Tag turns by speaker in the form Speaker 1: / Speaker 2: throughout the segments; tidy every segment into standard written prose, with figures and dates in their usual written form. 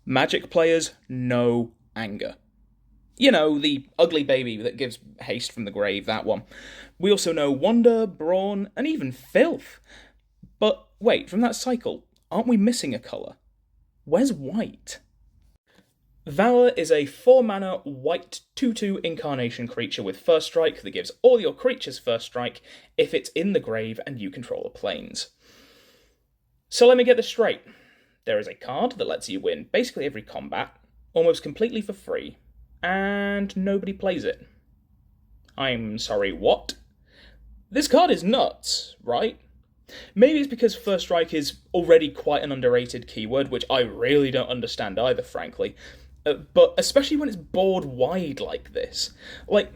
Speaker 1: Magic players know anger. You know, the ugly baby that gives haste from the grave, that one. We also know Wonder, Brawn, and even Filth. But wait, from that cycle, aren't we missing a colour? Where's white? Valor is a 4-mana white 2/2 incarnation creature with first strike that gives all your creatures first strike if it's in the grave and you control the planes. So let me get this straight. There is a card that lets you win basically every combat, almost completely for free, and nobody plays it. I'm sorry, what? This card is nuts, right? Maybe it's because first strike is already quite an underrated keyword, which I really don't understand either, frankly. But especially when it's board wide like this. Like,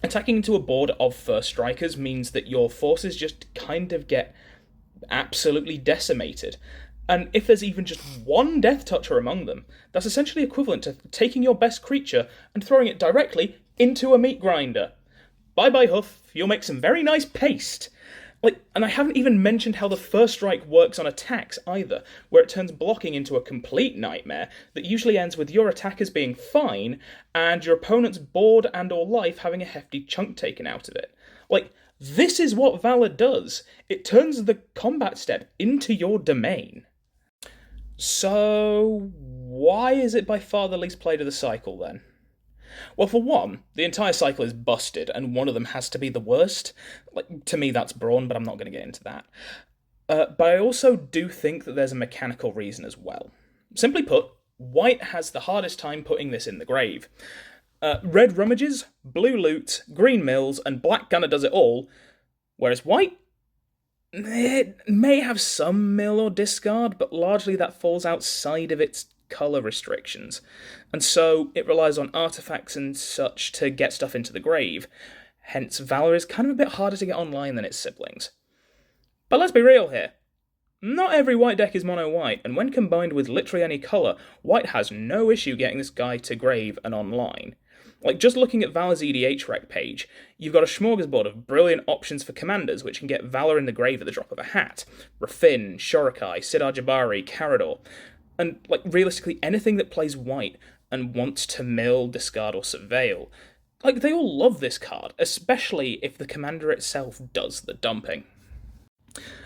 Speaker 1: attacking into a board of first strikers means that your forces just kind of get absolutely decimated. And if there's even just one Death Toucher among them, that's essentially equivalent to taking your best creature and throwing it directly into a meat grinder. Bye bye, Huff, you'll make some very nice paste. And I haven't even mentioned how the first strike works on attacks either, where it turns blocking into a complete nightmare that usually ends with your attackers being fine and your opponent's board and or life having a hefty chunk taken out of it. This is what Valor does. It turns the combat step into your domain. So, why is it by far the least played of the cycle then? Well, for one, the entire cycle is busted, and one of them has to be the worst. To me, that's Brawn, but I'm not going to get into that. But I also do think that there's a mechanical reason as well. Simply put, White has the hardest time putting this in the grave. Red rummages, blue loot, green mills, and black kinda does it all, whereas White, it may have some mill or discard, but largely that falls outside of its colour restrictions, and so it relies on artifacts and such to get stuff into the grave. Hence, Valor is kind of a bit harder to get online than its siblings. But let's be real here. Not every white deck is mono-white, and when combined with literally any colour, White has no issue getting this guy to grave and online. Just looking at Valor's EDH rec page, you've got a smorgasbord of brilliant options for commanders which can get Valor in the grave at the drop of a hat. Rafin, Shorakai, Sidar Jabari, Carador. And, realistically, anything that plays white and wants to mill, discard, or surveil. They all love this card, especially if the commander itself does the dumping.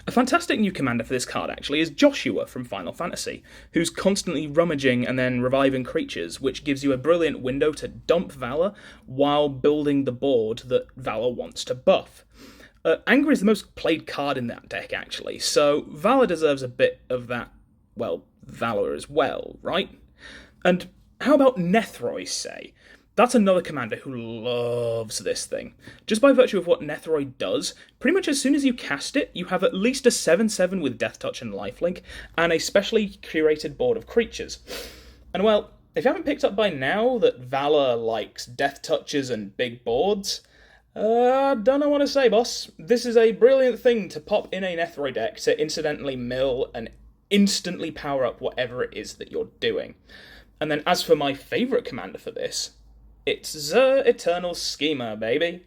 Speaker 1: A fantastic new commander for this card, actually, is Joshua from Final Fantasy, who's constantly rummaging and then reviving creatures, which gives you a brilliant window to dump Valor while building the board that Valor wants to buff. Anger is the most played card in that deck, actually, so Valor deserves a bit of that, Valor as well, right? And how about Nethroi, say? That's another commander who loves this thing. Just by virtue of what Nethroi does, pretty much as soon as you cast it, you have at least a 7/7 with Death Touch and Lifelink, and a specially curated board of creatures. And if you haven't picked up by now that Valor likes Death Touches and big boards, don't know what to say, boss. This is a brilliant thing to pop in a Nethroi deck to incidentally mill and instantly power up whatever it is that you're doing. And then as for my favourite commander for this, it's Zur Eternal Schema, baby.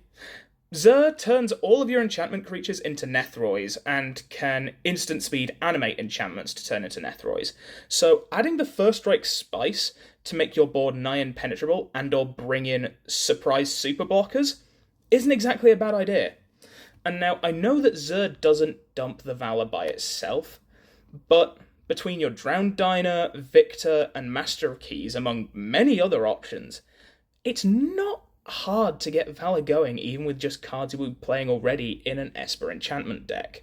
Speaker 1: Zur turns all of your enchantment creatures into Nethrois and can instant speed animate enchantments to turn into Nethrois. So adding the first strike spice to make your board nigh impenetrable and or bring in surprise super blockers isn't exactly a bad idea. And now I know that Zur doesn't dump the Valor by itself, but between your Drowned Diner, Victor, and Master of Keys, among many other options, it's not hard to get Valor going even with just cards you were playing already in an Esper enchantment deck.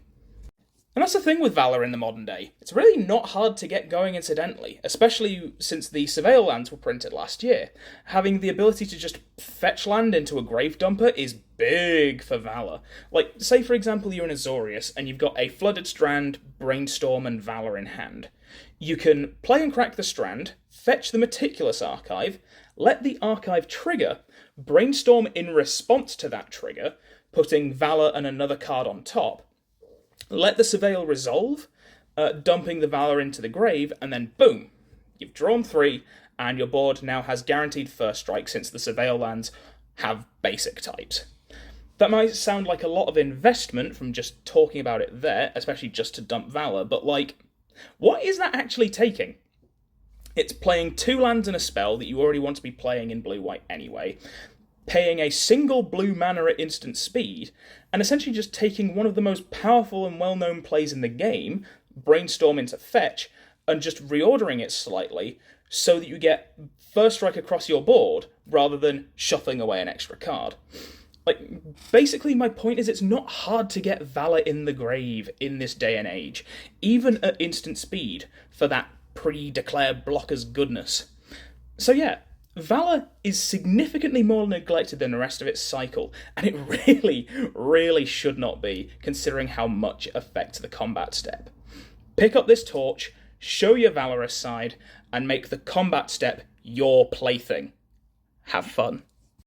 Speaker 1: And that's the thing with Valor in the modern day. It's really not hard to get going incidentally, especially since the Surveil lands were printed last year. Having the ability to just fetch land into a Grave Dumper is big for Valor. Say for example you're in Azorius and you've got a Flooded Strand, Brainstorm, and Valor in hand. You can play and crack the Strand, fetch the Meticulous Archive, let the Archive trigger, Brainstorm in response to that trigger, putting Valor and another card on top, let the Surveil resolve, dumping the Valor into the grave, and then boom, you've drawn 3, and your board now has guaranteed first strike since the Surveil lands have basic types. That might sound like a lot of investment from just talking about it there, especially just to dump Valor, but what is that actually taking? It's playing 2 lands and a spell that you already want to be playing in blue-white anyway, paying a single blue mana at instant speed, and essentially just taking one of the most powerful and well-known plays in the game, Brainstorm into fetch, and just reordering it slightly so that you get first strike across your board rather than shuffling away an extra card. Basically, my point is it's not hard to get Valor in the grave in this day and age, even at instant speed, for that pre-declared blocker's goodness. So yeah, Valor is significantly more neglected than the rest of its cycle, and it really, really should not be, considering how much it affects the combat step. Pick up this torch, show your valorous side, and make the combat step your plaything. Have fun.